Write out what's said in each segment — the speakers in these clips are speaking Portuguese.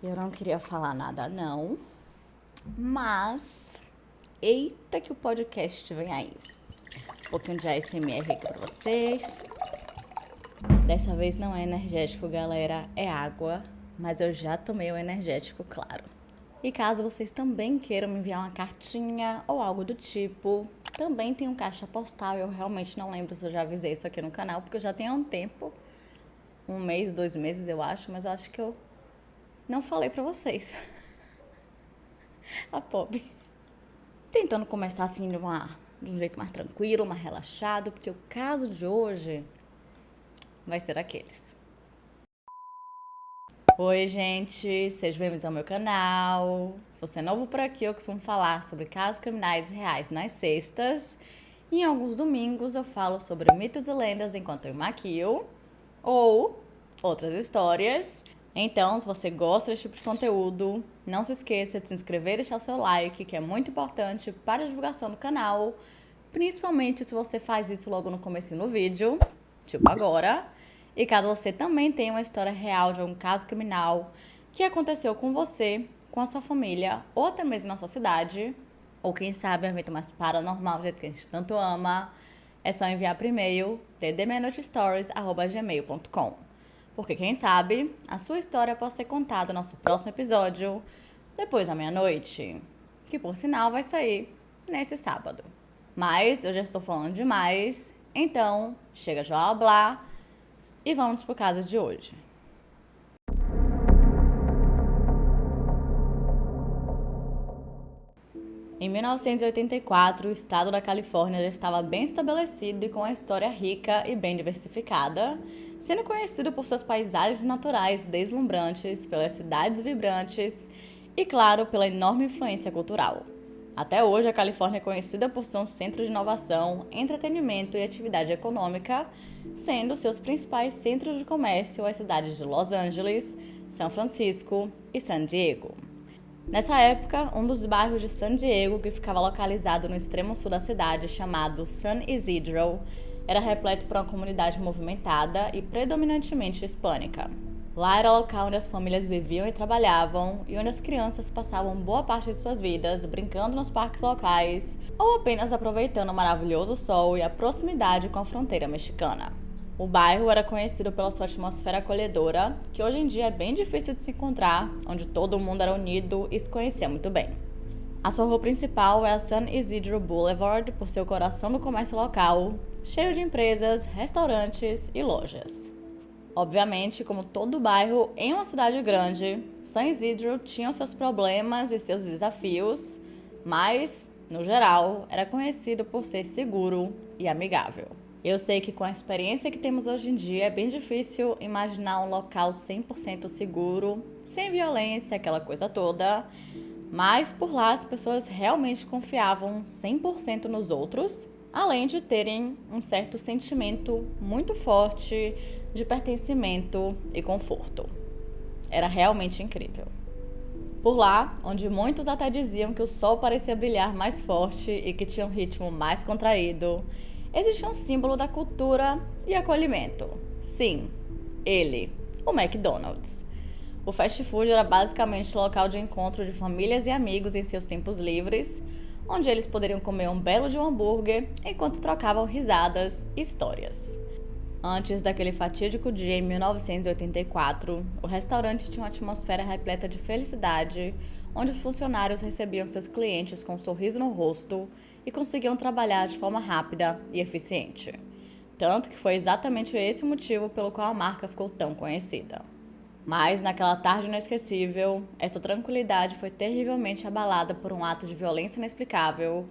Eu não queria falar nada, não. Mas, eita que o podcast vem aí. Um pouquinho de ASMR aqui pra vocês. Dessa vez não é energético, galera, é água. Mas eu já tomei o energético, claro. E caso vocês também queiram me enviar uma cartinha ou algo do tipo, também tem um caixa postal. Eu realmente não lembro se eu já avisei isso aqui no canal, porque eu já tenho há um tempo. 1 mês, 2 meses, eu acho. Mas eu acho que eu não falei pra vocês. A pobre. Tentando começar assim de um jeito mais tranquilo, mais relaxado, porque o caso de hoje vai ser aqueles. Oi, gente, sejam bem-vindos ao meu canal. Se você é novo por aqui, eu costumo falar sobre casos criminais reais nas sextas. E em alguns domingos eu falo sobre mitos e lendas enquanto eu maquio ou outras histórias. Então, se você gosta desse tipo de conteúdo, não se esqueça de se inscrever e deixar o seu like, que é muito importante para a divulgação do canal, principalmente se você faz isso logo no começo do vídeo, tipo agora. E caso você também tenha uma história real de algum caso criminal que aconteceu com você, com a sua família, ou até mesmo na sua cidade, ou quem sabe um evento mais paranormal, do jeito que a gente tanto ama, é só enviar por e-mail ddmeia-noitestories@gmail.com. Porque quem sabe, a sua história pode ser contada no nosso próximo episódio, depois da meia-noite, que por sinal vai sair nesse sábado. Mas eu já estou falando demais, então chega de blá blá e vamos pro caso de hoje. Em 1984, o estado da Califórnia já estava bem estabelecido e com uma história rica e bem diversificada, sendo conhecido por suas paisagens naturais deslumbrantes, pelas cidades vibrantes e, claro, pela enorme influência cultural. Até hoje, a Califórnia é conhecida por ser um centro de inovação, entretenimento e atividade econômica, sendo seus principais centros de comércio as cidades de Los Angeles, São Francisco e San Diego. Nessa época, um dos bairros de San Diego, que ficava localizado no extremo sul da cidade, chamado San Isidro, era repleto por uma comunidade movimentada e predominantemente hispânica. Lá era o local onde as famílias viviam e trabalhavam e onde as crianças passavam boa parte de suas vidas brincando nos parques locais ou apenas aproveitando o maravilhoso sol e a proximidade com a fronteira mexicana. O bairro era conhecido pela sua atmosfera acolhedora, que hoje em dia é bem difícil de se encontrar, onde todo mundo era unido e se conhecia muito bem. A sua rua principal é a San Isidro Boulevard, por ser o coração do comércio local, cheio de empresas, restaurantes e lojas. Obviamente, como todo bairro em uma cidade grande, San Isidro tinha seus problemas e seus desafios, mas, no geral, era conhecido por ser seguro e amigável. Eu sei que com a experiência que temos hoje em dia é bem difícil imaginar um local 100% seguro, sem violência, aquela coisa toda, mas por lá as pessoas realmente confiavam 100% nos outros, além de terem um certo sentimento muito forte de pertencimento e conforto. Era realmente incrível. Por lá, onde muitos até diziam que o sol parecia brilhar mais forte e que tinha um ritmo mais contraído, existia um símbolo da cultura e acolhimento. Sim, ele, o McDonald's. O fast food era basicamente o local de encontro de famílias e amigos em seus tempos livres, onde eles poderiam comer um belo de um hambúrguer enquanto trocavam risadas e histórias. Antes daquele fatídico dia em 1984, o restaurante tinha uma atmosfera repleta de felicidade, onde os funcionários recebiam seus clientes com um sorriso no rosto e conseguiam trabalhar de forma rápida e eficiente. Tanto que foi exatamente esse o motivo pelo qual a marca ficou tão conhecida. Mas, naquela tarde inesquecível, essa tranquilidade foi terrivelmente abalada por um ato de violência inexplicável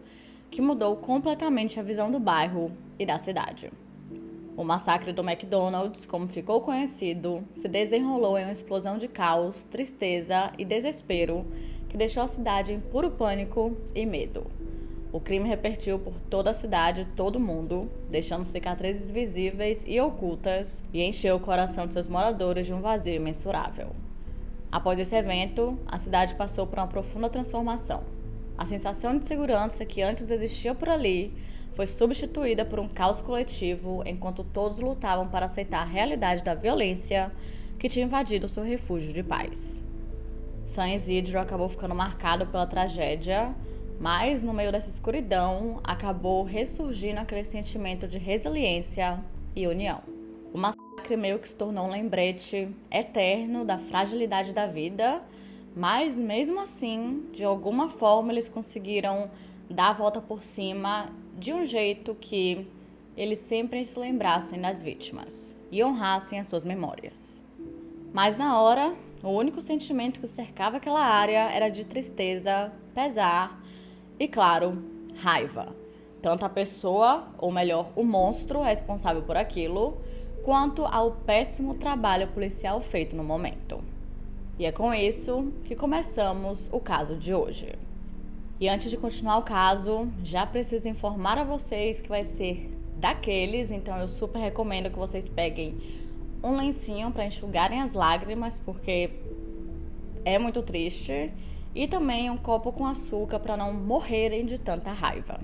que mudou completamente a visão do bairro e da cidade. O massacre do McDonald's, como ficou conhecido, se desenrolou em uma explosão de caos, tristeza e desespero que deixou a cidade em puro pânico e medo. O crime repercutiu por toda a cidade e todo mundo, deixando cicatrizes visíveis e ocultas e encheu o coração de seus moradores de um vazio imensurável. Após esse evento, a cidade passou por uma profunda transformação. A sensação de segurança que antes existia por ali foi substituída por um caos coletivo enquanto todos lutavam para aceitar a realidade da violência que tinha invadido seu refúgio de paz. San Isidro acabou ficando marcado pela tragédia, mas no meio dessa escuridão acabou ressurgindo aquele sentimento de resiliência e união. O massacre meio que se tornou um lembrete eterno da fragilidade da vida, mas mesmo assim, de alguma forma, eles conseguiram dar a volta por cima de um jeito que eles sempre se lembrassem das vítimas e honrassem as suas memórias. Mas na hora, o único sentimento que cercava aquela área era de tristeza, pesar e, claro, raiva. Tanto a pessoa, ou melhor, o monstro responsável por aquilo, quanto ao péssimo trabalho policial feito no momento. E é com isso que começamos o caso de hoje. E antes de continuar o caso, já preciso informar a vocês que vai ser daqueles, então eu super recomendo que vocês peguem um lencinho para enxugarem as lágrimas, porque é muito triste, e também um copo com açúcar para não morrerem de tanta raiva.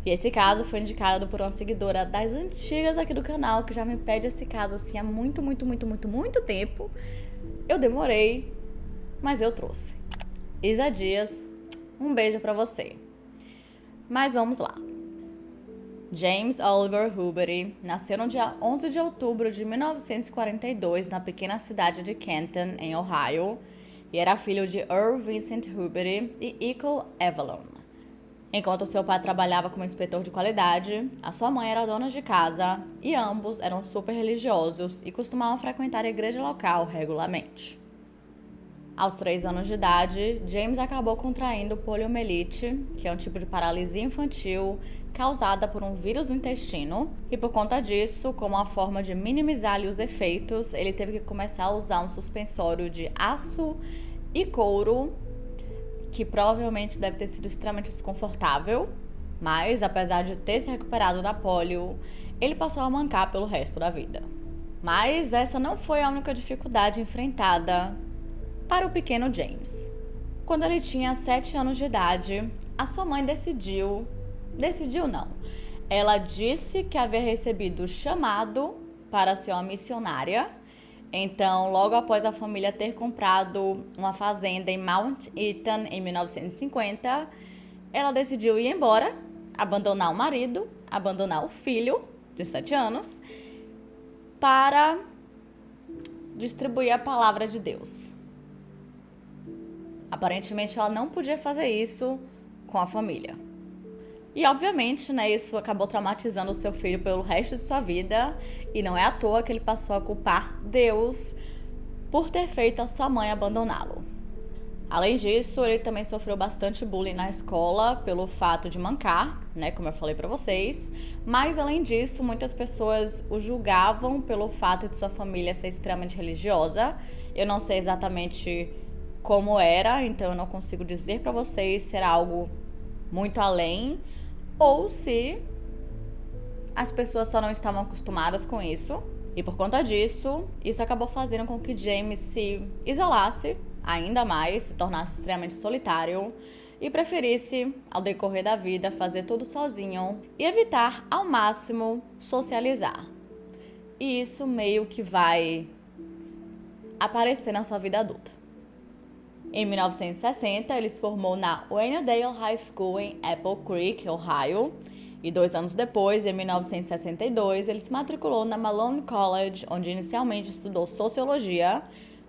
E esse caso foi indicado por uma seguidora das antigas aqui do canal, que já me pede esse caso assim há muito tempo. Eu demorei, mas eu trouxe. Isa Dias, um beijo pra você. Mas vamos lá. James Oliver Hubery nasceu no dia 11 de outubro de 1942 na pequena cidade de Canton, em Ohio, e era filho de Earl Vincent Hubery e Ethel Evelyn. Enquanto seu pai trabalhava como inspetor de qualidade, a sua mãe era dona de casa e ambos eram super religiosos e costumavam frequentar a igreja local regularmente. Aos 3 anos de idade, James acabou contraindo poliomielite, que é um tipo de paralisia infantil causada por um vírus no intestino, e por conta disso, como uma forma de minimizar os efeitos, ele teve que começar a usar um suspensório de aço e couro, que provavelmente deve ter sido extremamente desconfortável, mas apesar de ter se recuperado da polio, ele passou a mancar pelo resto da vida. Mas essa não foi a única dificuldade enfrentada para o pequeno James. Quando ele tinha 7 anos de idade, a sua mãe ela disse que havia recebido o chamado para ser uma missionária. Então, logo após a família ter comprado uma fazenda em Mount Eaton em 1950, ela decidiu ir embora, abandonar o marido, abandonar o filho de 7 anos, para distribuir a palavra de Deus. Aparentemente, ela não podia fazer isso com a família. E, obviamente, isso acabou traumatizando o seu filho pelo resto de sua vida. E não é à toa que ele passou a culpar Deus por ter feito a sua mãe abandoná-lo. Além disso, ele também sofreu bastante bullying na escola pelo fato de mancar, como eu falei pra vocês. Mas, além disso, muitas pessoas o julgavam pelo fato de sua família ser extremamente religiosa. Eu não sei exatamente como era, então eu não consigo dizer pra vocês se era algo muito além ou se as pessoas só não estavam acostumadas com isso. E por conta disso, isso acabou fazendo com que James se isolasse ainda mais, se tornasse extremamente solitário e preferisse, ao decorrer da vida, fazer tudo sozinho e evitar ao máximo socializar. E isso meio que vai aparecer na sua vida adulta. Em 1960, ele se formou na Waynesdale High School em Apple Creek, Ohio, e 2 anos depois, em 1962, ele se matriculou na Malone College, onde inicialmente estudou sociologia,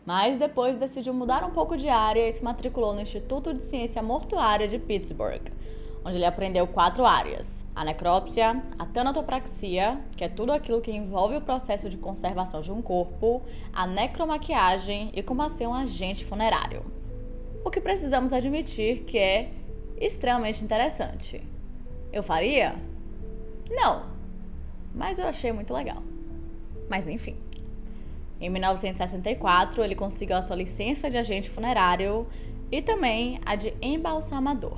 mas depois decidiu mudar um pouco de área e se matriculou no Instituto de Ciência Mortuária de Pittsburgh, onde ele aprendeu 4 áreas: a necrópsia, a tanatopraxia, que é tudo aquilo que envolve o processo de conservação de um corpo, a necromaquiagem e como ser um agente funerário. O que precisamos admitir que é extremamente interessante. Eu faria? Não, mas eu achei muito legal. Mas enfim. Em 1964, ele conseguiu a sua licença de agente funerário e também a de embalsamador.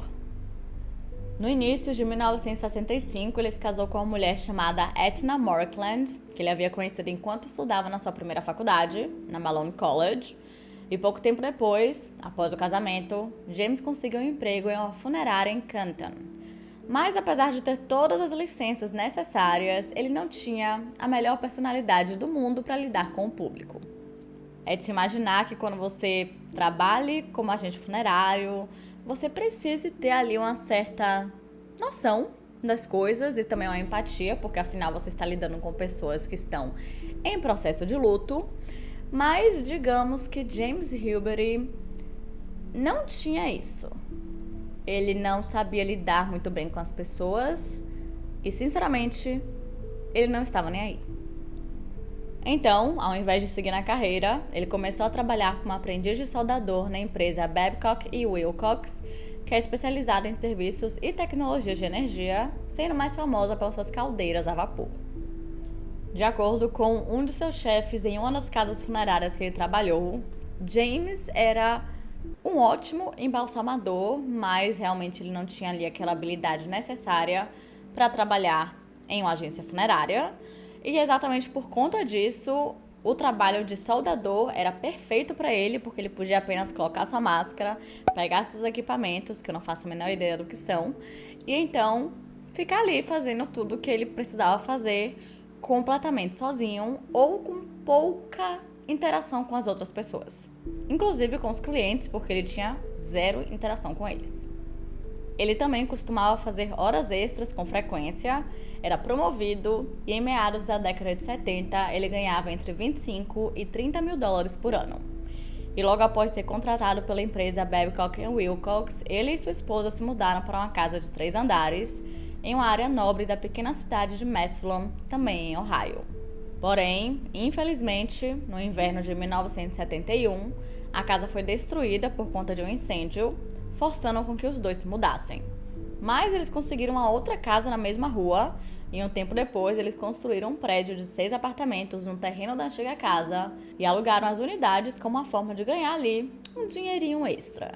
No início de 1965, ele se casou com uma mulher chamada Etna Markland, que ele havia conhecido enquanto estudava na sua primeira faculdade, na Malone College. E pouco tempo depois, após o casamento, James conseguiu um emprego em uma funerária em Canton. Mas apesar de ter todas as licenças necessárias, ele não tinha a melhor personalidade do mundo para lidar com o público. É de se imaginar que quando você trabalhe como agente funerário, você precise ter ali uma certa noção das coisas e também uma empatia, porque afinal você está lidando com pessoas que estão em processo de luto. Mas digamos que James Hilbery não tinha isso. Ele não sabia lidar muito bem com as pessoas e, sinceramente, ele não estava nem aí. Então, ao invés de seguir na carreira, ele começou a trabalhar como aprendiz de soldador na empresa Babcock & Wilcox, que é especializada em serviços e tecnologias de energia, sendo mais famosa pelas suas caldeiras a vapor. De acordo com um de seus chefes em uma das casas funerárias que ele trabalhou, James era um ótimo embalsamador, mas realmente ele não tinha ali aquela habilidade necessária para trabalhar em uma agência funerária. E exatamente por conta disso, o trabalho de soldador era perfeito para ele, porque ele podia apenas colocar sua máscara, pegar seus equipamentos, que eu não faço a menor ideia do que são, e então ficar ali fazendo tudo que ele precisava fazer completamente sozinho ou com pouca interação com as outras pessoas. Inclusive com os clientes, porque ele tinha zero interação com eles. Ele também costumava fazer horas extras com frequência, era promovido e em meados da década de 70 ele ganhava entre 25 e 30 mil dólares por ano. E logo após ser contratado pela empresa Babcock & Wilcox, ele e sua esposa se mudaram para uma casa de 3 andares em uma área nobre da pequena cidade de Massillon, também em Ohio. Porém, infelizmente, no inverno de 1971, a casa foi destruída por conta de um incêndio, forçando com que os dois se mudassem. Mas eles conseguiram uma outra casa na mesma rua e um tempo depois eles construíram um prédio de 6 apartamentos no terreno da antiga casa e alugaram as unidades como uma forma de ganhar ali um dinheirinho extra.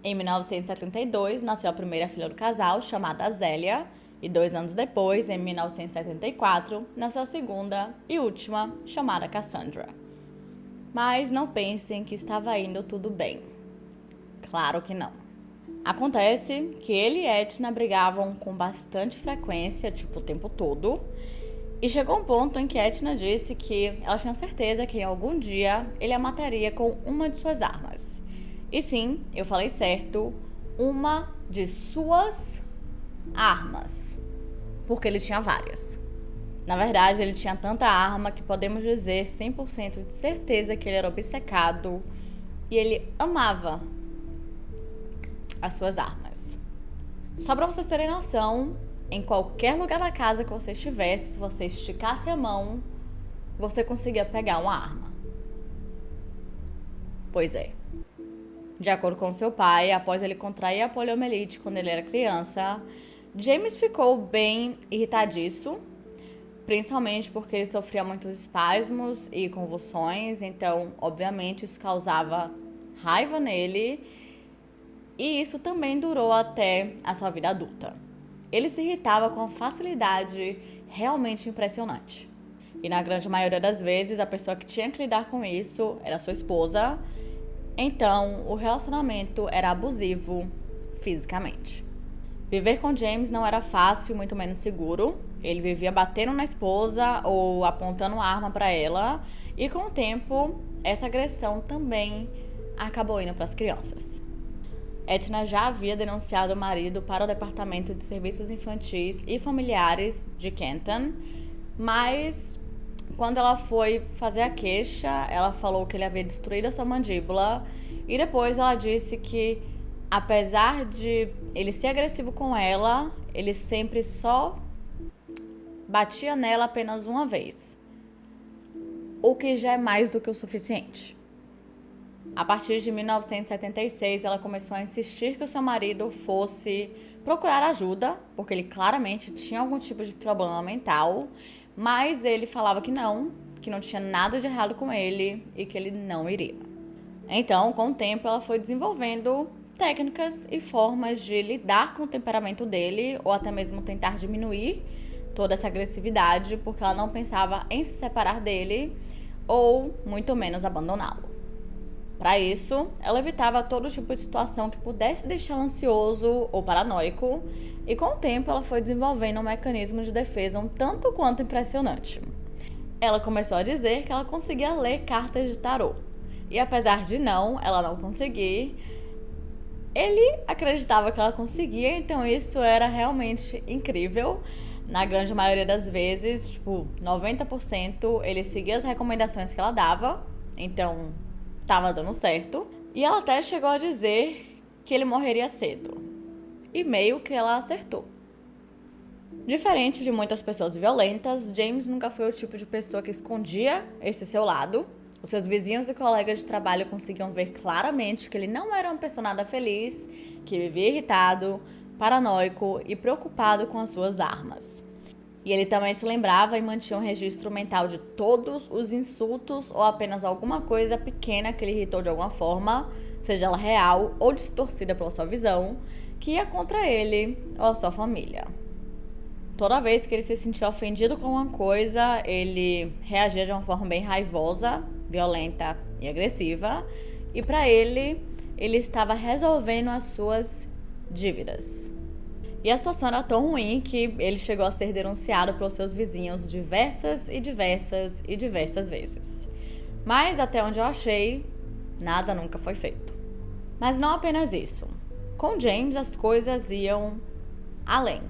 Em 1972, nasceu a primeira filha do casal, chamada Zélia, e 2 anos depois, em 1974, nasceu a segunda e última, chamada Cassandra. Mas não pensem que estava indo tudo bem. Claro que não. Acontece que ele e Etna brigavam com bastante frequência, tipo o tempo todo, e chegou um ponto em que Etna disse que ela tinha certeza que em algum dia ele a mataria com uma de suas armas. E sim, eu falei certo, uma de suas armas, porque ele tinha várias. Na verdade, ele tinha tanta arma que podemos dizer 100% de certeza que ele era obcecado e ele amava as suas armas. Só pra vocês terem noção, em qualquer lugar da casa que você estivesse, se você esticasse a mão, você conseguia pegar uma arma. Pois é. De acordo com seu pai, após ele contrair a poliomielite quando ele era criança, James ficou bem irritadiço, principalmente porque ele sofria muitos espasmos e convulsões, então, obviamente, isso causava raiva nele. E isso também durou até a sua vida adulta. Ele se irritava com facilidade realmente impressionante. E na grande maioria das vezes, a pessoa que tinha que lidar com isso era sua esposa. Então, o relacionamento era abusivo fisicamente. Viver com James não era fácil, muito menos seguro. Ele vivia batendo na esposa ou apontando uma arma para ela. E com o tempo, essa agressão também acabou indo para as crianças. Etna já havia denunciado o marido para o Departamento de Serviços Infantis e Familiares de Kenton, mas quando ela foi fazer a queixa, ela falou que ele havia destruído a sua mandíbula e depois ela disse que, apesar de ele ser agressivo com ela, ele sempre só batia nela apenas uma vez, o que já é mais do que o suficiente. A partir de 1976, ela começou a insistir que o seu marido fosse procurar ajuda, porque ele claramente tinha algum tipo de problema mental, mas ele falava que não tinha nada de errado com ele e que ele não iria. Então, com o tempo, ela foi desenvolvendo técnicas e formas de lidar com o temperamento dele, ou até mesmo tentar diminuir toda essa agressividade, porque ela não pensava em se separar dele, ou muito menos abandoná-lo. Para isso, ela evitava todo tipo de situação que pudesse deixá-lo ansioso ou paranoico, e com o tempo ela foi desenvolvendo um mecanismo de defesa um tanto quanto impressionante. Ela começou a dizer que ela conseguia ler cartas de tarô. E apesar de ela não conseguir, ele acreditava que ela conseguia, então isso era realmente incrível. Na grande maioria das vezes, tipo, 90%, ele seguia as recomendações que ela dava, então tava dando certo. E ela até chegou a dizer que ele morreria cedo. E meio que ela acertou. Diferente de muitas pessoas violentas, James nunca foi o tipo de pessoa que escondia esse seu lado. Os seus vizinhos e colegas de trabalho conseguiam ver claramente que ele não era uma pessoa nada feliz, que vivia irritado, paranoico e preocupado com as suas armas. E ele também se lembrava e mantinha um registro mental de todos os insultos ou apenas alguma coisa pequena que ele irritou de alguma forma, seja ela real ou distorcida pela sua visão, que ia contra ele ou a sua família. Toda vez que ele se sentia ofendido com uma coisa, ele reagia de uma forma bem raivosa, violenta e agressiva. E para ele estava resolvendo as suas dívidas. E a situação era tão ruim que ele chegou a ser denunciado pelos seus vizinhos diversas vezes. Mas até onde eu achei, nada nunca foi feito. Mas não apenas isso. Com James as coisas iam além.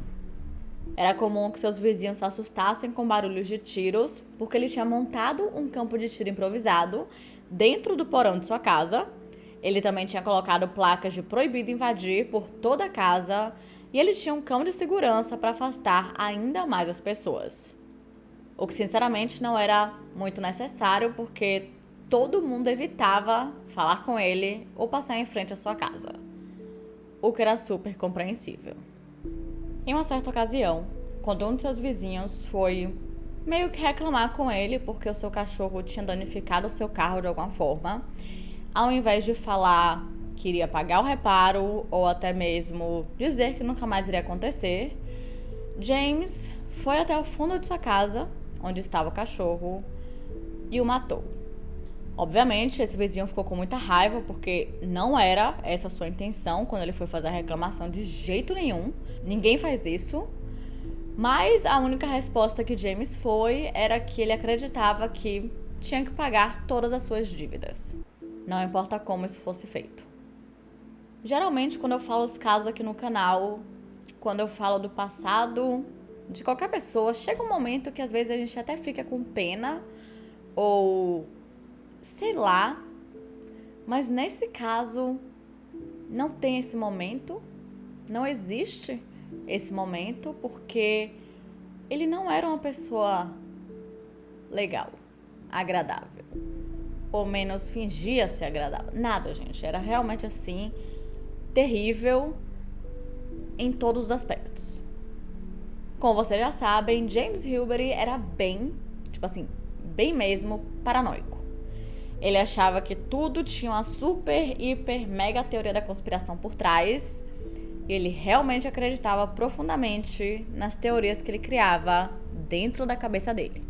Era comum que seus vizinhos se assustassem com barulhos de tiros, porque ele tinha montado um campo de tiro improvisado dentro do porão de sua casa. Ele também tinha colocado placas de proibido invadir por toda a casa e ele tinha um cão de segurança para afastar ainda mais as pessoas. O que sinceramente não era muito necessário, porque todo mundo evitava falar com ele ou passar em frente à sua casa. O que era super compreensível. Em uma certa ocasião, quando um de seus vizinhos foi meio que reclamar com ele porque o seu cachorro tinha danificado o seu carro de alguma forma, ao invés de falar que iria pagar o reparo ou até mesmo dizer que nunca mais iria acontecer, James foi até o fundo de sua casa, onde estava o cachorro, e o matou. Obviamente, esse vizinho ficou com muita raiva, porque não era essa a sua intenção quando ele foi fazer a reclamação de jeito nenhum. Ninguém faz isso. Mas a única resposta que James era que ele acreditava que tinha que pagar todas as suas dívidas. Não importa como isso fosse feito. Geralmente, quando eu falo os casos aqui no canal, quando eu falo do passado de qualquer pessoa, chega um momento que às vezes a gente até fica com pena ou sei lá, mas nesse caso não tem esse momento, não existe esse momento, porque ele não era uma pessoa legal, agradável, ou menos fingia ser agradável, nada, gente, era realmente assim, terrível em todos os aspectos. Como vocês já sabem, James Hilbery era bem mesmo paranoico. Ele achava que tudo tinha uma super, hiper, mega teoria da conspiração por trás. E ele realmente acreditava profundamente nas teorias que ele criava dentro da cabeça dele.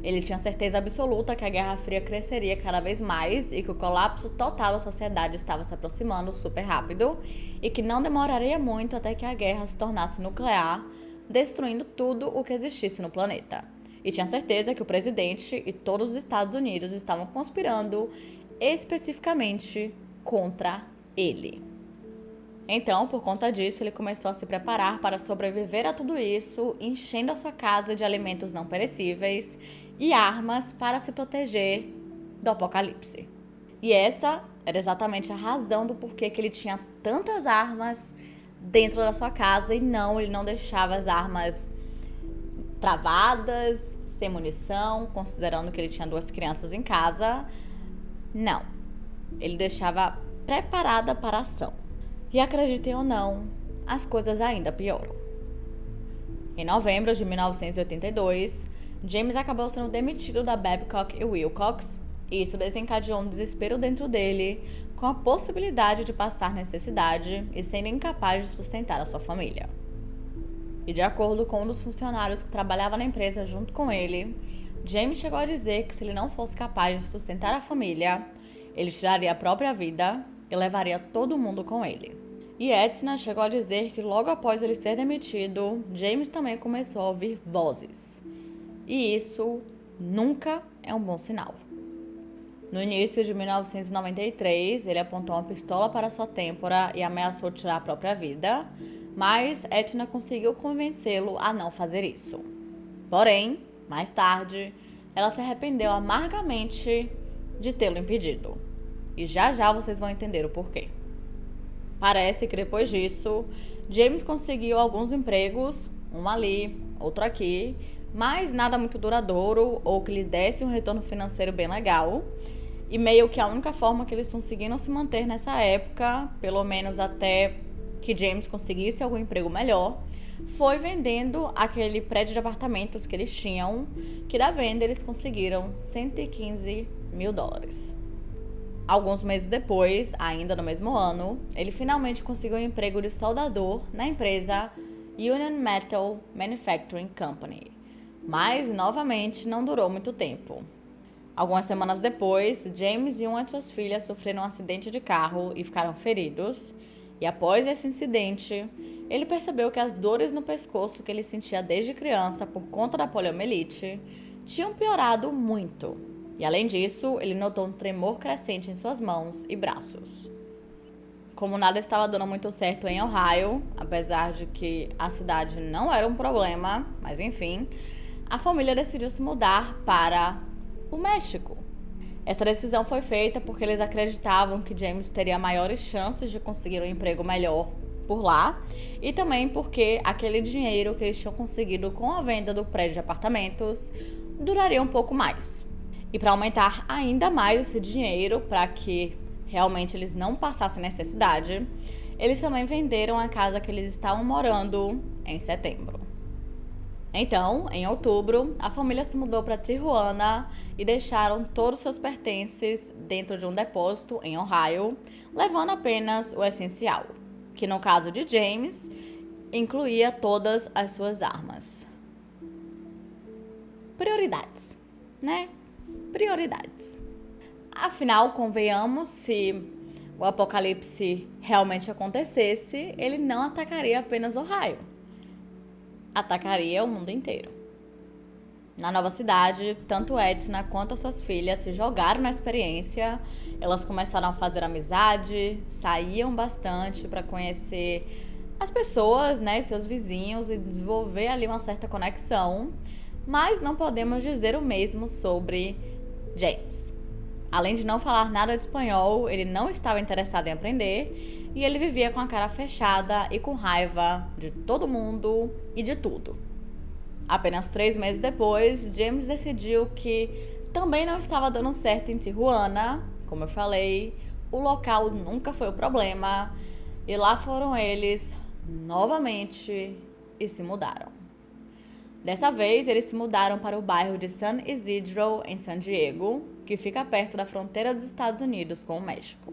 Ele tinha certeza absoluta que a Guerra Fria cresceria cada vez mais e que o colapso total da sociedade estava se aproximando super rápido e que não demoraria muito até que a guerra se tornasse nuclear, destruindo tudo o que existisse no planeta. E tinha certeza que o presidente e todos os Estados Unidos estavam conspirando especificamente contra ele. Então, por conta disso, ele começou a se preparar para sobreviver a tudo isso, enchendo a sua casa de alimentos não perecíveis e armas para se proteger do apocalipse. E essa era exatamente a razão do porquê que ele tinha tantas armas dentro da sua casa e ele não deixava as armas travadas, sem munição, considerando que ele tinha 2 crianças em casa. Não. Ele deixava preparada para a ação. E acreditem ou não, as coisas ainda pioram. Em novembro de 1982, James acabou sendo demitido da Babcock Wilcox e isso desencadeou um desespero dentro dele, com a possibilidade de passar necessidade e sendo incapaz de sustentar a sua família. E de acordo com um dos funcionários que trabalhava na empresa junto com ele, James chegou a dizer que se ele não fosse capaz de sustentar a família, ele tiraria a própria vida e levaria todo mundo com ele. E Edna chegou a dizer que logo após ele ser demitido, James também começou a ouvir vozes. E isso nunca é um bom sinal. No início de 1993, ele apontou uma pistola para sua têmpora e ameaçou tirar a própria vida, mas Etna conseguiu convencê-lo a não fazer isso. Porém, mais tarde, ela se arrependeu amargamente de tê-lo impedido. E já já vocês vão entender o porquê. Parece que depois disso, James conseguiu alguns empregos, um ali, outro aqui, mas nada muito duradouro ou que lhe desse um retorno financeiro bem legal. E meio que a única forma que eles conseguiram se manter nessa época, pelo menos até que James conseguisse algum emprego melhor, foi vendendo aquele prédio de apartamentos que eles tinham, que da venda eles conseguiram $115 mil. Alguns meses depois, ainda no mesmo ano, ele finalmente conseguiu um emprego de soldador na empresa Union Metal Manufacturing Company, mas novamente não durou muito tempo. Algumas semanas depois, James e uma de suas filhas sofreram um acidente de carro e ficaram feridos. E após esse incidente, ele percebeu que as dores no pescoço que ele sentia desde criança por conta da poliomielite tinham piorado muito. E além disso, ele notou um tremor crescente em suas mãos e braços. Como nada estava dando muito certo em Ohio, apesar de que a cidade não era um problema, mas enfim, a família decidiu se mudar para o México. Essa decisão foi feita porque eles acreditavam que James teria maiores chances de conseguir um emprego melhor por lá e também porque aquele dinheiro que eles tinham conseguido com a venda do prédio de apartamentos duraria um pouco mais. E para aumentar ainda mais esse dinheiro, para que realmente eles não passassem necessidade, eles também venderam a casa que eles estavam morando em setembro. Então, em outubro, a família se mudou para Tijuana e deixaram todos os seus pertences dentro de um depósito em Ohio, levando apenas o essencial, que no caso de James, incluía todas as suas armas. Prioridades, né? Prioridades. Afinal, convenhamos, se o apocalipse realmente acontecesse, ele não atacaria apenas Ohio. Atacaria o mundo inteiro. Na nova cidade, tanto Etna quanto as suas filhas se jogaram na experiência. Elas começaram a fazer amizade, saíam bastante para conhecer as pessoas, né, seus vizinhos e desenvolver ali uma certa conexão. Mas não podemos dizer o mesmo sobre James. Além de não falar nada de espanhol, ele não estava interessado em aprender e ele vivia com a cara fechada e com raiva de todo mundo e de tudo. Apenas 3 meses depois, James decidiu que também não estava dando certo em Tijuana. Como eu falei, o local nunca foi o problema e lá foram eles novamente e se mudaram. Dessa vez, eles se mudaram para o bairro de San Isidro, em San Diego, que fica perto da fronteira dos Estados Unidos com o México.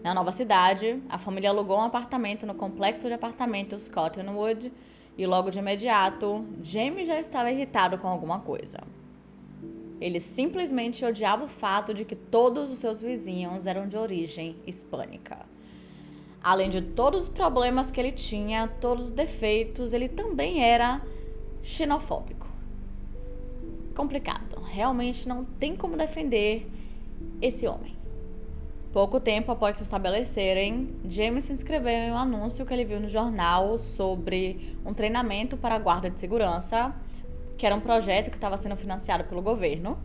Na nova cidade, a família alugou um apartamento no complexo de apartamentos Cottonwood e logo de imediato, James já estava irritado com alguma coisa. Ele simplesmente odiava o fato de que todos os seus vizinhos eram de origem hispânica. Além de todos os problemas que ele tinha, todos os defeitos, ele também era xenofóbico. Complicado. Realmente não tem como defender esse homem. Pouco tempo após se estabelecerem, James se inscreveu em um anúncio que ele viu no jornal sobre um treinamento para a guarda de segurança, que era um projeto que estava sendo financiado pelo governo.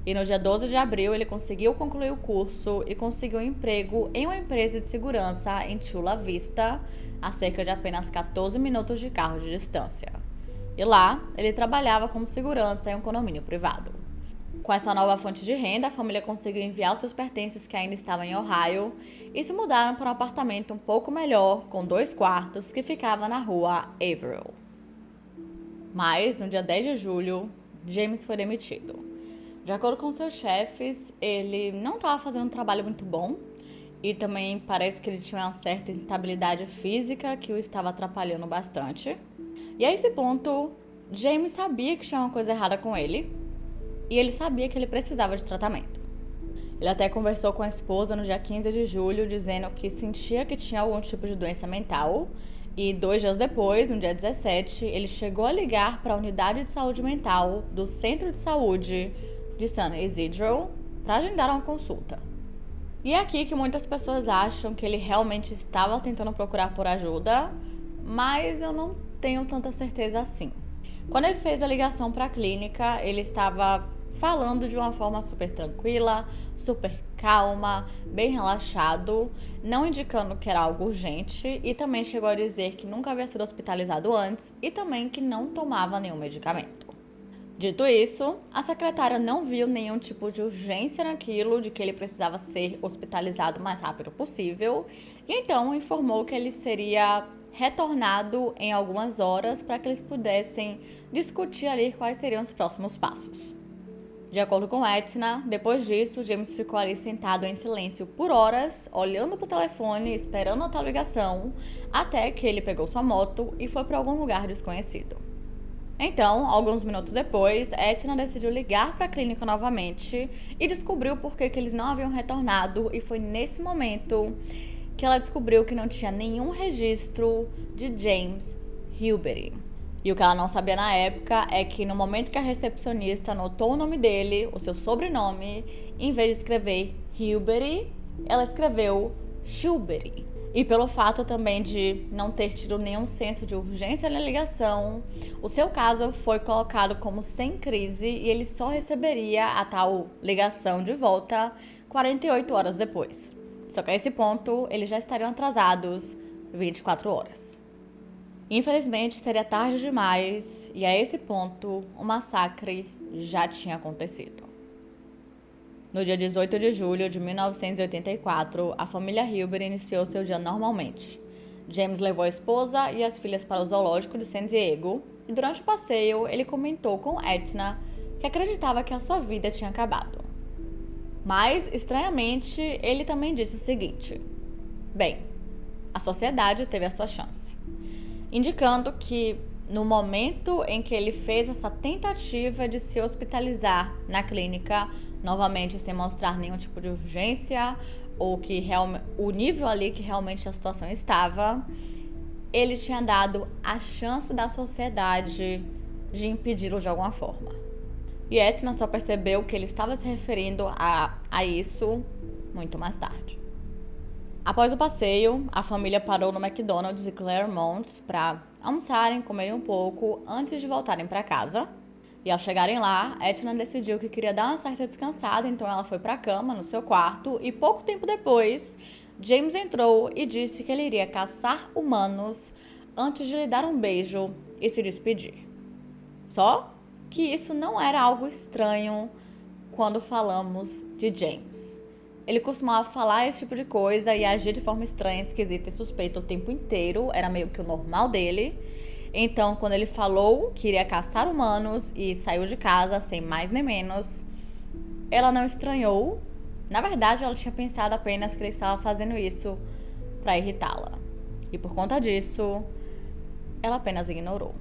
E no dia 12 de abril, ele conseguiu concluir o curso e conseguiu um emprego em uma empresa de segurança em Chula Vista, a cerca de apenas 14 minutos de carro de distância. E lá, ele trabalhava como segurança em um condomínio privado. Com essa nova fonte de renda, a família conseguiu enviar os seus pertences que ainda estavam em Ohio e se mudaram para um apartamento um pouco melhor, com 2 quartos, que ficava na rua Averill. Mas, no dia 10 de julho, James foi demitido. De acordo com seus chefes, ele não estava fazendo um trabalho muito bom e também parece que ele tinha uma certa instabilidade física que o estava atrapalhando bastante. E a esse ponto, James sabia que tinha uma coisa errada com ele e ele sabia que ele precisava de tratamento. Ele até conversou com a esposa no dia 15 de julho, dizendo que sentia que tinha algum tipo de doença mental E 2 dias depois, no dia 17, ele chegou a ligar para a unidade de saúde mental do Centro de Saúde de San Isidro para agendar uma consulta. E é aqui que muitas pessoas acham que ele realmente estava tentando procurar por ajuda, mas eu não tenho tanta certeza assim. Quando ele fez a ligação para a clínica, ele estava falando de uma forma super tranquila, super calma, bem relaxado, não indicando que era algo urgente, e também chegou a dizer que nunca havia sido hospitalizado antes e também que não tomava nenhum medicamento. Dito isso, a secretária não viu nenhum tipo de urgência naquilo, de que ele precisava ser hospitalizado o mais rápido possível, e então informou que ele seria retornado em algumas horas para que eles pudessem discutir ali quais seriam os próximos passos. De acordo com Etna, depois disso, James ficou ali sentado em silêncio por horas, olhando para o telefone, esperando a tal ligação, até que ele pegou sua moto e foi para algum lugar desconhecido. Então, alguns minutos depois, Etna decidiu ligar para a clínica novamente e descobriu por que eles não haviam retornado, e foi nesse momento que ela descobriu que não tinha nenhum registro de James Hilbery. E o que ela não sabia na época é que no momento que a recepcionista anotou o nome dele, o seu sobrenome, em vez de escrever Hilbery, ela escreveu Shilbery. E pelo fato também de não ter tido nenhum senso de urgência na ligação, o seu caso foi colocado como sem crise e ele só receberia a tal ligação de volta 48 horas depois. Só que a esse ponto, eles já estariam atrasados 24 horas. Infelizmente, seria tarde demais e a esse ponto, o massacre já tinha acontecido. No dia 18 de julho de 1984, a família Hilbery iniciou seu dia normalmente. James levou a esposa e as filhas para o zoológico de San Diego e durante o passeio ele comentou com Etna que acreditava que a sua vida tinha acabado. Mas, estranhamente, ele também disse o seguinte: bem, a sociedade teve a sua chance. Indicando que no momento em que ele fez essa tentativa de se hospitalizar na clínica, novamente sem mostrar nenhum tipo de urgência ou que o nível ali que realmente a situação estava, ele tinha dado a chance da sociedade de impedi-lo de alguma forma. E Etna só percebeu que ele estava se referindo a isso muito mais tarde. Após o passeio, a família parou no McDonald's e Claremont para almoçarem, comerem um pouco antes de voltarem para casa. E ao chegarem lá, Etna decidiu que queria dar uma certa descansada, então ela foi para a cama no seu quarto e pouco tempo depois, James entrou e disse que ele iria caçar humanos antes de lhe dar um beijo e se despedir. Só que isso não era algo estranho quando falamos de James. Ele costumava falar esse tipo de coisa e agir de forma estranha, esquisita e suspeita o tempo inteiro. Era meio que o normal dele. Então, quando ele falou que iria caçar humanos e saiu de casa sem mais nem menos, ela não estranhou. Na verdade, ela tinha pensado apenas que ele estava fazendo isso para irritá-la. E por conta disso, ela apenas ignorou.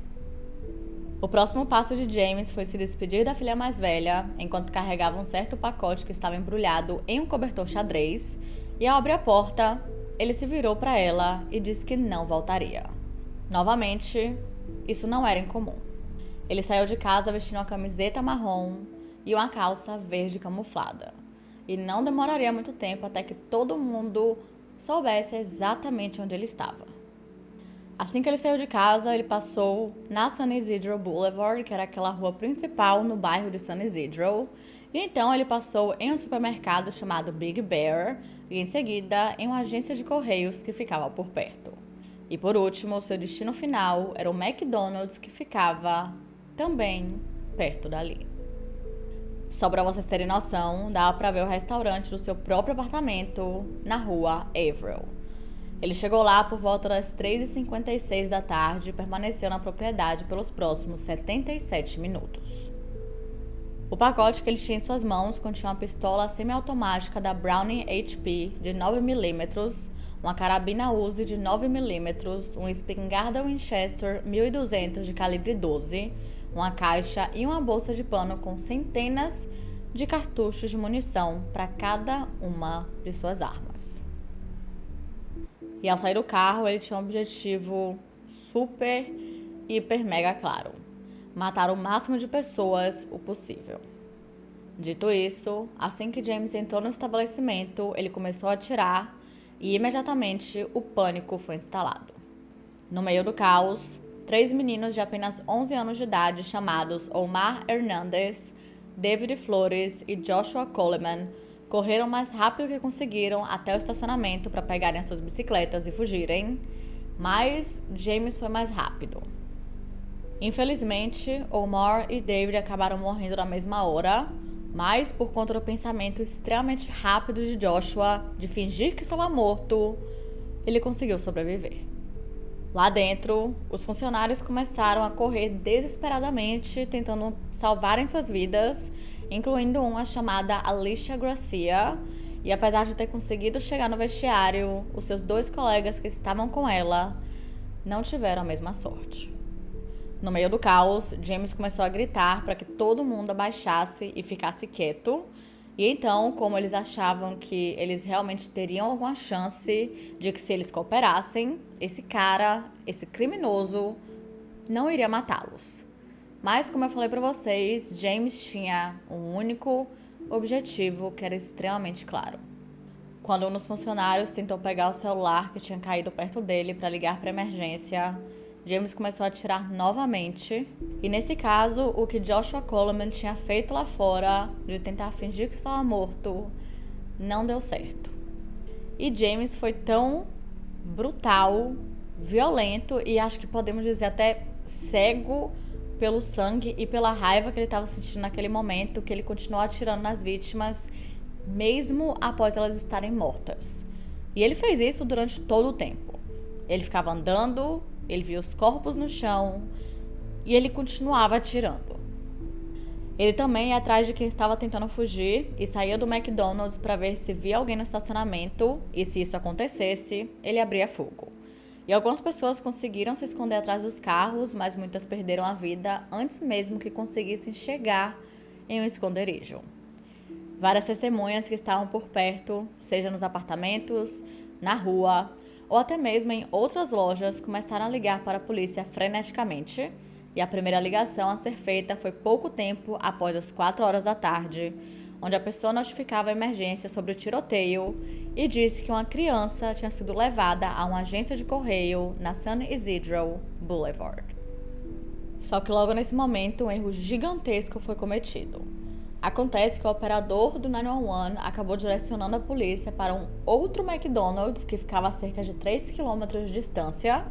O próximo passo de James foi se despedir da filha mais velha, enquanto carregava um certo pacote que estava embrulhado em um cobertor xadrez, e ao abrir a porta, ele se virou para ela e disse que não voltaria. Novamente, isso não era incomum. Ele saiu de casa vestindo uma camiseta marrom e uma calça verde camuflada. E não demoraria muito tempo até que todo mundo soubesse exatamente onde ele estava. Assim que ele saiu de casa, ele passou na San Isidro Boulevard, que era aquela rua principal no bairro de San Isidro, e então ele passou em um supermercado chamado Big Bear e em seguida em uma agência de correios que ficava por perto. E por último, seu destino final era o McDonald's, que ficava também perto dali. Só para vocês terem noção, dava para ver o restaurante do seu próprio apartamento na rua Averill. Ele chegou lá por volta das 3h56 da tarde e permaneceu na propriedade pelos próximos 77 minutos. O pacote que ele tinha em suas mãos continha uma pistola semiautomática da Browning HP de 9mm, uma carabina Uzi de 9mm, uma espingarda Winchester 1200 de calibre 12, uma caixa e uma bolsa de pano com centenas de cartuchos de munição para cada uma de suas armas. E ao sair do carro, ele tinha um objetivo super, hiper, mega claro: matar o máximo de pessoas o possível. Dito isso, assim que James entrou no estabelecimento, ele começou a atirar e imediatamente o pânico foi instalado. No meio do caos, 3 meninos de apenas 11 anos de idade chamados Omar Hernandez, David Flores e Joshua Coleman correram mais rápido que conseguiram até o estacionamento para pegarem as suas bicicletas e fugirem, mas James foi mais rápido. Infelizmente, Omar e David acabaram morrendo na mesma hora, mas por conta do pensamento extremamente rápido de Joshua de fingir que estava morto, ele conseguiu sobreviver. Lá dentro, os funcionários começaram a correr desesperadamente, tentando salvarem suas vidas, incluindo uma chamada Alicia Garcia, e apesar de ter conseguido chegar no vestiário, os seus 2 colegas que estavam com ela não tiveram a mesma sorte. No meio do caos, James começou a gritar para que todo mundo abaixasse e ficasse quieto. E então, como eles achavam que eles realmente teriam alguma chance de que, se eles cooperassem, esse cara, esse criminoso, não iria matá-los. Mas, como eu falei para vocês, James tinha um único objetivo que era extremamente claro. Quando um dos funcionários tentou pegar o celular que tinha caído perto dele para ligar para emergência, James começou a atirar novamente, e nesse caso, o que Joshua Coleman tinha feito lá fora, de tentar fingir que estava morto, não deu certo. E James foi tão brutal, violento e acho que podemos dizer até cego pelo sangue e pela raiva que ele estava sentindo naquele momento, que ele continuou atirando nas vítimas, mesmo após elas estarem mortas. E ele fez isso durante todo o tempo. Ele ficava andando, ele via os corpos no chão e ele continuava atirando. Ele também ia atrás de quem estava tentando fugir e saía do McDonald's para ver se via alguém no estacionamento, e se isso acontecesse, ele abria fogo. E algumas pessoas conseguiram se esconder atrás dos carros, mas muitas perderam a vida antes mesmo que conseguissem chegar em um esconderijo. Várias testemunhas que estavam por perto, seja nos apartamentos, na rua ou até mesmo em outras lojas, começaram a ligar para a polícia freneticamente, e a primeira ligação a ser feita foi pouco tempo após as 4 horas da tarde, onde a pessoa notificava a emergência sobre o tiroteio e disse que uma criança tinha sido levada a uma agência de correio na San Isidro Boulevard. Só que logo nesse momento, um erro gigantesco foi cometido. Acontece que o operador do 911 acabou direcionando a polícia para um outro McDonald's que ficava a cerca de 3 quilômetros de distância,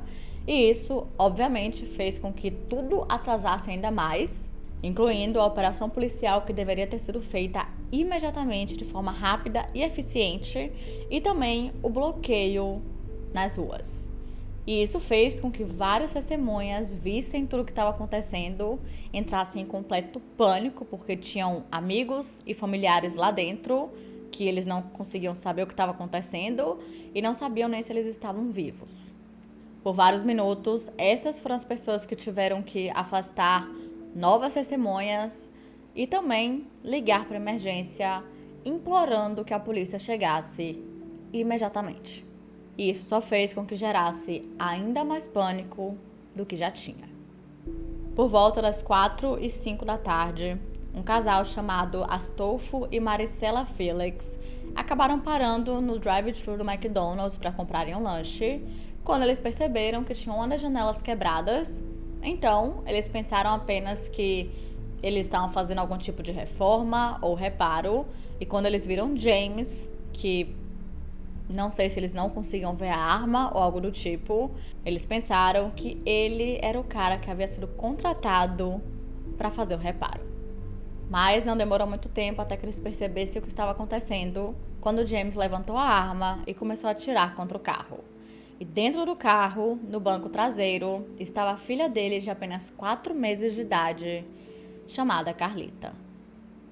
e isso, obviamente, fez com que tudo atrasasse ainda mais, incluindo a operação policial que deveria ter sido feita imediatamente de forma rápida e eficiente, e também o bloqueio nas ruas. E isso fez com que várias testemunhas vissem tudo o que estava acontecendo, entrassem em completo pânico, porque tinham amigos e familiares lá dentro, que eles não conseguiam saber o que estava acontecendo e não sabiam nem se eles estavam vivos. Por vários minutos, essas foram as pessoas que tiveram que afastar novas testemunhas e também ligar para a emergência, implorando que a polícia chegasse imediatamente. E isso só fez com que gerasse ainda mais pânico do que já tinha. Por volta das 4h05 da tarde, um casal chamado Astolfo e Maricela Felix acabaram parando no drive-thru do McDonald's para comprarem um lanche, quando eles perceberam que tinham uma das janelas quebradas. Então, eles pensaram apenas que eles estavam fazendo algum tipo de reforma ou reparo, e quando eles viram James, que não sei se eles não conseguiam ver a arma ou algo do tipo, eles pensaram que ele era o cara que havia sido contratado para fazer o reparo. Mas não demorou muito tempo até que eles percebessem o que estava acontecendo, quando James levantou a arma e começou a atirar contra o carro. E dentro do carro, no banco traseiro, estava a filha dele de apenas 4 meses de idade, chamada Carlita.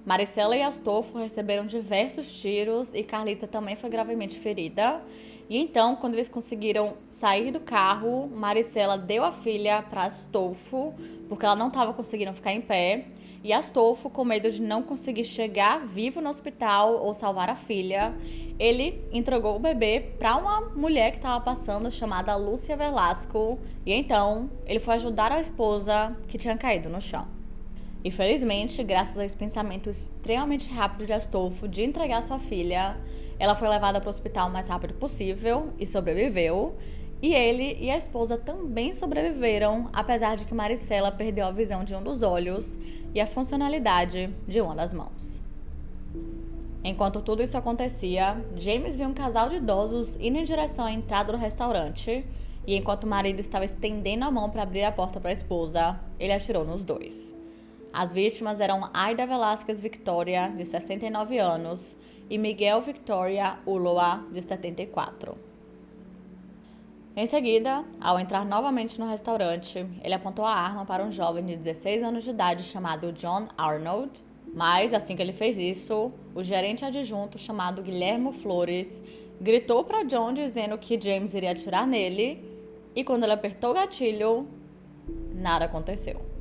Maricela e Astolfo receberam diversos tiros e Carlita também foi gravemente ferida. E então, quando eles conseguiram sair do carro, Maricela deu a filha para Astolfo, porque ela não estava conseguindo ficar em pé. E Astolfo, com medo de não conseguir chegar vivo no hospital ou salvar a filha, ele entregou o bebê para uma mulher que estava passando, chamada Lúcia Velasco. E então, ele foi ajudar a esposa que tinha caído no chão. Infelizmente, graças a esse pensamento extremamente rápido de Astolfo de entregar sua filha, ela foi levada para o hospital o mais rápido possível e sobreviveu. E ele e a esposa também sobreviveram, apesar de que Maricela perdeu a visão de um dos olhos e a funcionalidade de uma das mãos. Enquanto tudo isso acontecia, James viu um casal de idosos indo em direção à entrada do restaurante e enquanto o marido estava estendendo a mão para abrir a porta para a esposa, ele atirou nos dois. As vítimas eram Aida Velázquez Victoria, de 69 anos, e Miguel Victoria Ulloa, de 74. Em seguida, ao entrar novamente no restaurante, ele apontou a arma para um jovem de 16 anos de idade chamado John Arnold, mas assim que ele fez isso, o gerente adjunto chamado Guilhermo Flores gritou para John dizendo que James iria atirar nele, e quando ele apertou o gatilho, nada aconteceu.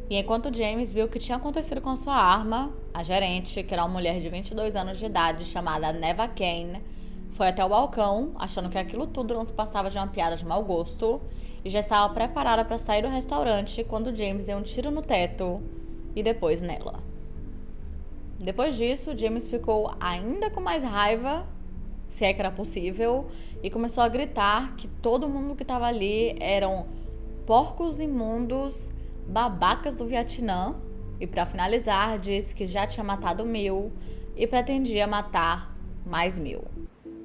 E enquanto James viu o que tinha acontecido com a sua arma, a gerente, que era uma mulher de 22 anos de idade chamada Neva Kane, foi até o balcão, achando que aquilo tudo não se passava de uma piada de mau gosto, e já estava preparada para sair do restaurante quando James deu um tiro no teto e depois nela. Depois disso, James ficou ainda com mais raiva, se é que era possível, e começou a gritar que todo mundo que estava ali eram porcos imundos, babacas do Vietnã, e para finalizar disse que já tinha matado 1.000 e pretendia matar mais 1.000,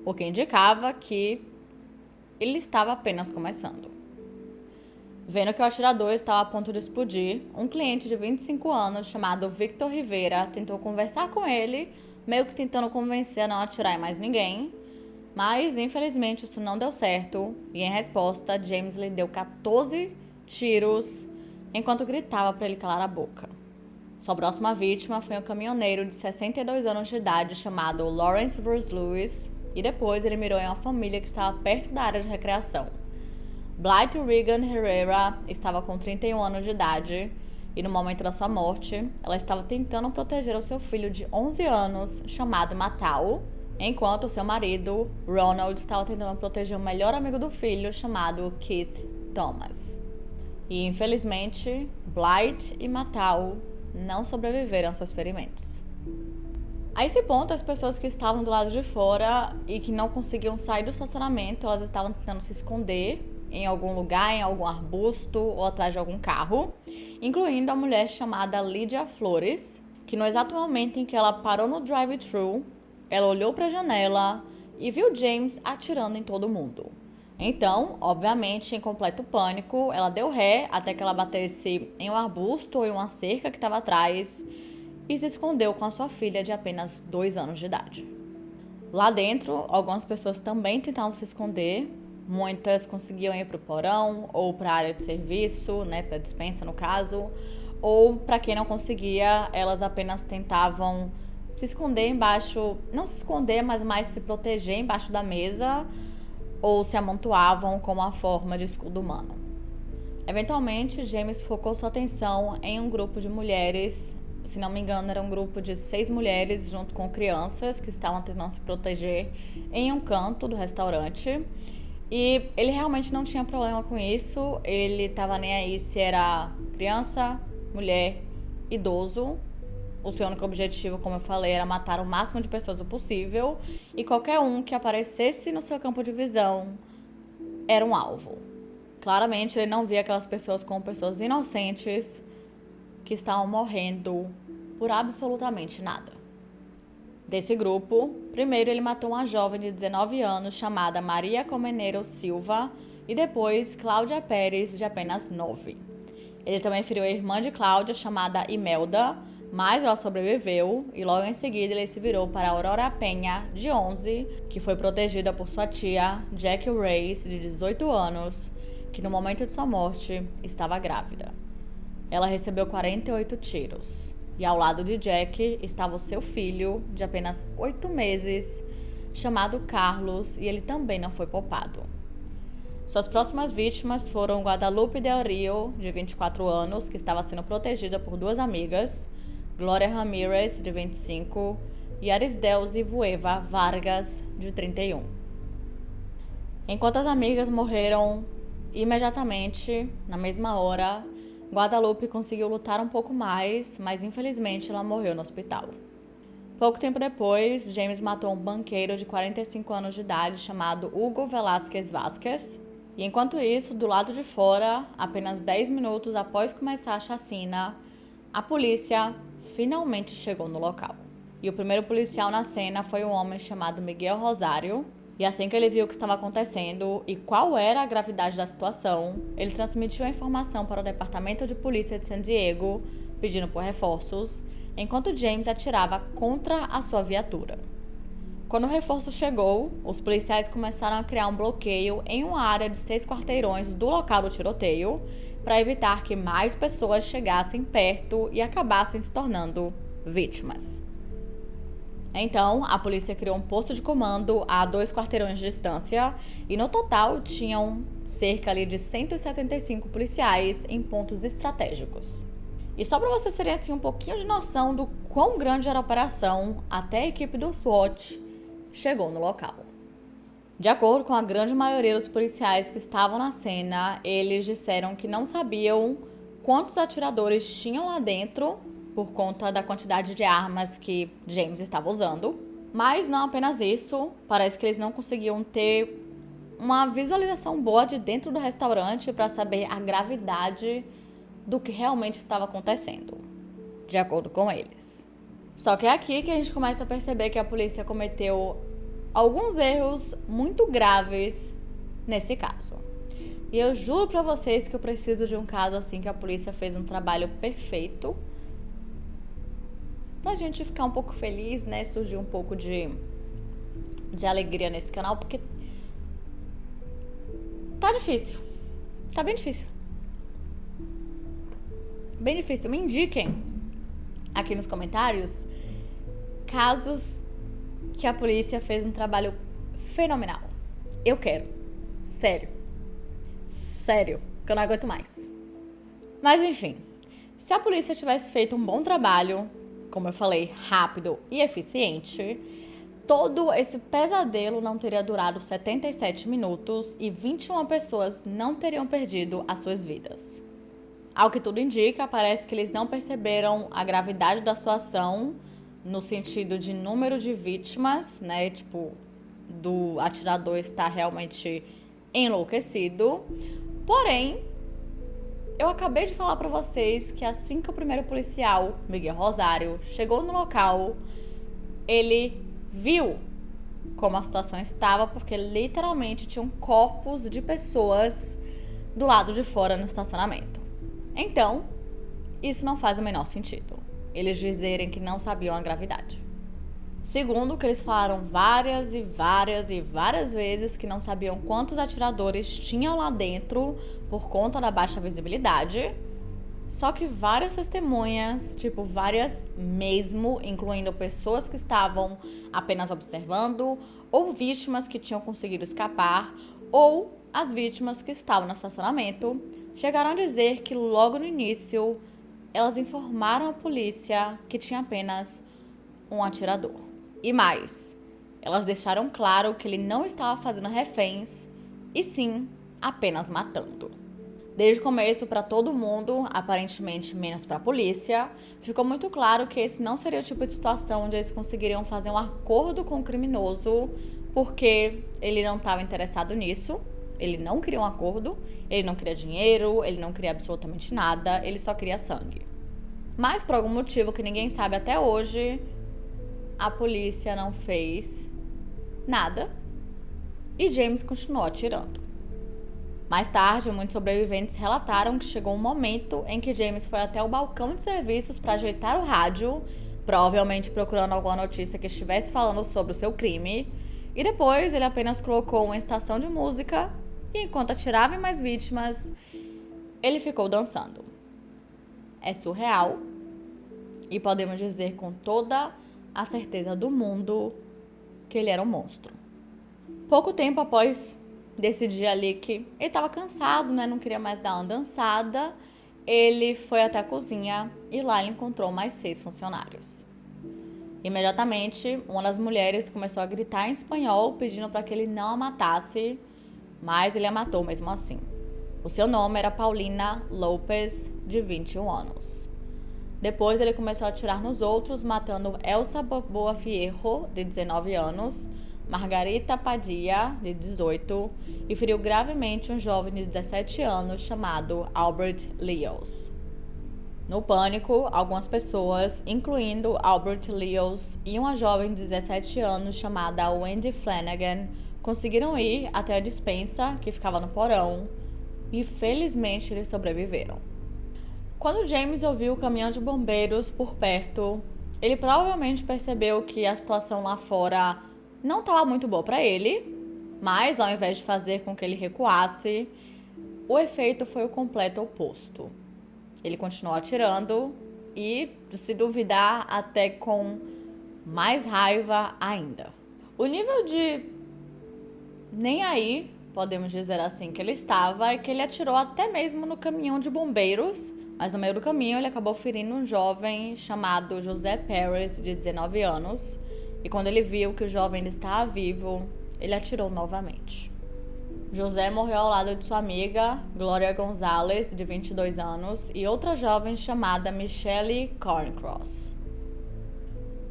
o que indicava que ele estava apenas começando. Vendo que o atirador estava a ponto de explodir, um cliente de 25 anos chamado Victor Rivera tentou conversar com ele, meio que tentando convencer a não atirar em mais ninguém, mas infelizmente isso não deu certo e em resposta James lhe deu 14 tiros enquanto gritava para ele calar a boca. Sua próxima vítima foi um caminhoneiro de 62 anos de idade chamado Lawrence Bruce Lewis e depois ele mirou em uma família que estava perto da área de recreação. Blythe Regan Herrera estava com 31 anos de idade e no momento da sua morte, ela estava tentando proteger o seu filho de 11 anos chamado Matau, enquanto seu marido, Ronald, estava tentando proteger o melhor amigo do filho chamado Keith Thomas. E, infelizmente, Blythe e Matau não sobreviveram aos seus ferimentos. A esse ponto, as pessoas que estavam do lado de fora e que não conseguiam sair do estacionamento, elas estavam tentando se esconder em algum lugar, em algum arbusto ou atrás de algum carro, incluindo a mulher chamada Lídia Flores, que no exato momento em que ela parou no drive-thru, ela olhou para a janela e viu James atirando em todo mundo. Então, obviamente, em completo pânico, ela deu ré até que ela batesse em um arbusto ou em uma cerca que estava atrás e se escondeu com a sua filha de apenas 2 anos de idade. Lá dentro, algumas pessoas também tentavam se esconder, muitas conseguiam ir para o porão ou para a área de serviço, para a despensa no caso, ou para quem não conseguia, elas apenas tentavam se esconder embaixo, não se esconder, mas mais se proteger embaixo da mesa, ou se amontoavam com uma forma de escudo humano. Eventualmente, James focou sua atenção em um grupo de mulheres, se não me engano era um grupo de 6 mulheres junto com crianças que estavam tentando se proteger em um canto do restaurante. E ele realmente não tinha problema com isso, ele estava nem aí se era criança, mulher, idoso. O seu único objetivo, como eu falei, era matar o máximo de pessoas possível e qualquer um que aparecesse no seu campo de visão era um alvo. Claramente, ele não via aquelas pessoas como pessoas inocentes que estavam morrendo por absolutamente nada. Desse grupo, primeiro ele matou uma jovem de 19 anos chamada Maria Comeneiro Silva e depois Cláudia Pérez, de apenas 9. Ele também feriu a irmã de Cláudia, chamada Imelda, mas ela sobreviveu e logo em seguida ele se virou para Aurora Penha, de 11, que foi protegida por sua tia, Jackie Reyes, de 18 anos, que no momento de sua morte estava grávida. Ela recebeu 48 tiros. E ao lado de Jack estava o seu filho, de apenas 8 meses, chamado Carlos, e ele também não foi poupado. Suas próximas vítimas foram Guadalupe Del Rio, de 24 anos, que estava sendo protegida por 2 amigas, Glória Ramírez, de 25, e Arisdel Zivueva Vargas, de 31. Enquanto as amigas morreram imediatamente, na mesma hora, Guadalupe conseguiu lutar um pouco mais, mas infelizmente ela morreu no hospital. Pouco tempo depois, James matou um banqueiro de 45 anos de idade chamado Hugo Velázquez Vázquez. E enquanto isso, do lado de fora, apenas 10 minutos após começar a chacina, a polícia finalmente chegou no local. E o primeiro policial na cena foi um homem chamado Miguel Rosário. E assim que ele viu o que estava acontecendo e qual era a gravidade da situação, ele transmitiu a informação para o Departamento de Polícia de San Diego, pedindo por reforços, enquanto James atirava contra a sua viatura. Quando o reforço chegou, os policiais começaram a criar um bloqueio em uma área de 6 quarteirões do local do tiroteio para evitar que mais pessoas chegassem perto e acabassem se tornando vítimas. Então, a polícia criou um posto de comando a 2 quarteirões de distância e no total tinham cerca ali de 175 policiais em pontos estratégicos. E só para vocês terem assim, um pouquinho de noção do quão grande era a operação, até a equipe do SWAT chegou no local. De acordo com a grande maioria dos policiais que estavam na cena, eles disseram que não sabiam quantos atiradores tinham lá dentro por conta da quantidade de armas que James estava usando. Mas não apenas isso, parece que eles não conseguiam ter uma visualização boa de dentro do restaurante para saber a gravidade do que realmente estava acontecendo, de acordo com eles. Só que é aqui que a gente começa a perceber que a polícia cometeu alguns erros muito graves nesse caso. E eu juro pra vocês que eu preciso de um caso assim que a polícia fez um trabalho perfeito pra gente ficar um pouco feliz, né? Surgir um pouco de alegria nesse canal, porque tá difícil. Tá bem difícil. Bem difícil. Me indiquem aqui nos comentários casos que a polícia fez um trabalho fenomenal. Eu quero. Sério. Sério. Que eu não aguento mais. Mas enfim. Se a polícia tivesse feito um bom trabalho, como eu falei, rápido e eficiente, todo esse pesadelo não teria durado 77 minutos e 21 pessoas não teriam perdido as suas vidas. Ao que tudo indica, parece que eles não perceberam a gravidade da situação no sentido de número de vítimas, né? Tipo, do atirador estar realmente enlouquecido. Porém, eu acabei de falar pra vocês que assim que o primeiro policial, Miguel Rosário, chegou no local, ele viu como a situação estava, porque literalmente tinham corpos de pessoas do lado de fora no estacionamento. Então, isso não faz o menor sentido, eles dizerem que não sabiam a gravidade. Segundo, que eles falaram várias vezes que não sabiam quantos atiradores tinham lá dentro por conta da baixa visibilidade. Só que várias testemunhas, várias mesmo, incluindo pessoas que estavam apenas observando, ou vítimas que tinham conseguido escapar, ou as vítimas que estavam no estacionamento, chegaram a dizer que logo no início elas informaram a polícia que tinha apenas um atirador. E mais, elas deixaram claro que ele não estava fazendo reféns, e sim, apenas matando. Desde o começo, para todo mundo, aparentemente menos para a polícia, ficou muito claro que esse não seria o tipo de situação onde eles conseguiriam fazer um acordo com o criminoso, porque ele não estava interessado nisso, ele não queria um acordo, ele não queria dinheiro, ele não queria absolutamente nada, ele só queria sangue. Mas por algum motivo que ninguém sabe até hoje, a polícia não fez nada e James continuou atirando. Mais tarde, muitos sobreviventes relataram que chegou um momento em que James foi até o balcão de serviços para ajeitar o rádio, provavelmente procurando alguma notícia que estivesse falando sobre o seu crime, e depois ele apenas colocou uma estação de música e enquanto atirava em mais vítimas, ele ficou dançando. É surreal, e podemos dizer com toda a certeza do mundo que ele era um monstro. Pouco tempo após decidir ali que ele estava cansado, né, não queria mais dar uma dançada, ele foi até a cozinha e lá ele encontrou mais 6 funcionários. Imediatamente, uma das mulheres começou a gritar em espanhol, pedindo para que ele não a matasse, mas ele a matou mesmo assim. O seu nome era Paulina Lopes, de 21 anos. Depois ele começou a atirar nos outros, matando Elsa Boa Fierro, de 19 anos, Margarita Padilla, de 18, e feriu gravemente um jovem de 17 anos chamado Albert Leos. No pânico, algumas pessoas, incluindo Albert Leos e uma jovem de 17 anos chamada Wendy Flanagan, conseguiram ir até a despensa, que ficava no porão, e felizmente eles sobreviveram. Quando James ouviu o caminhão de bombeiros por perto, ele provavelmente percebeu que a situação lá fora não estava muito boa para ele, mas ao invés de fazer com que ele recuasse, o efeito foi o completo oposto. Ele continuou atirando e, se duvidar, até com mais raiva ainda. O nível de nem aí, podemos dizer assim, que ele estava, é que ele atirou até mesmo no caminhão de bombeiros, mas no meio do caminho ele acabou ferindo um jovem chamado José Pérez, de 19 anos, e quando ele viu que o jovem ainda estava vivo, ele atirou novamente. José morreu ao lado de sua amiga, Gloria Gonzalez, de 22 anos, e outra jovem chamada Michelle Corncross.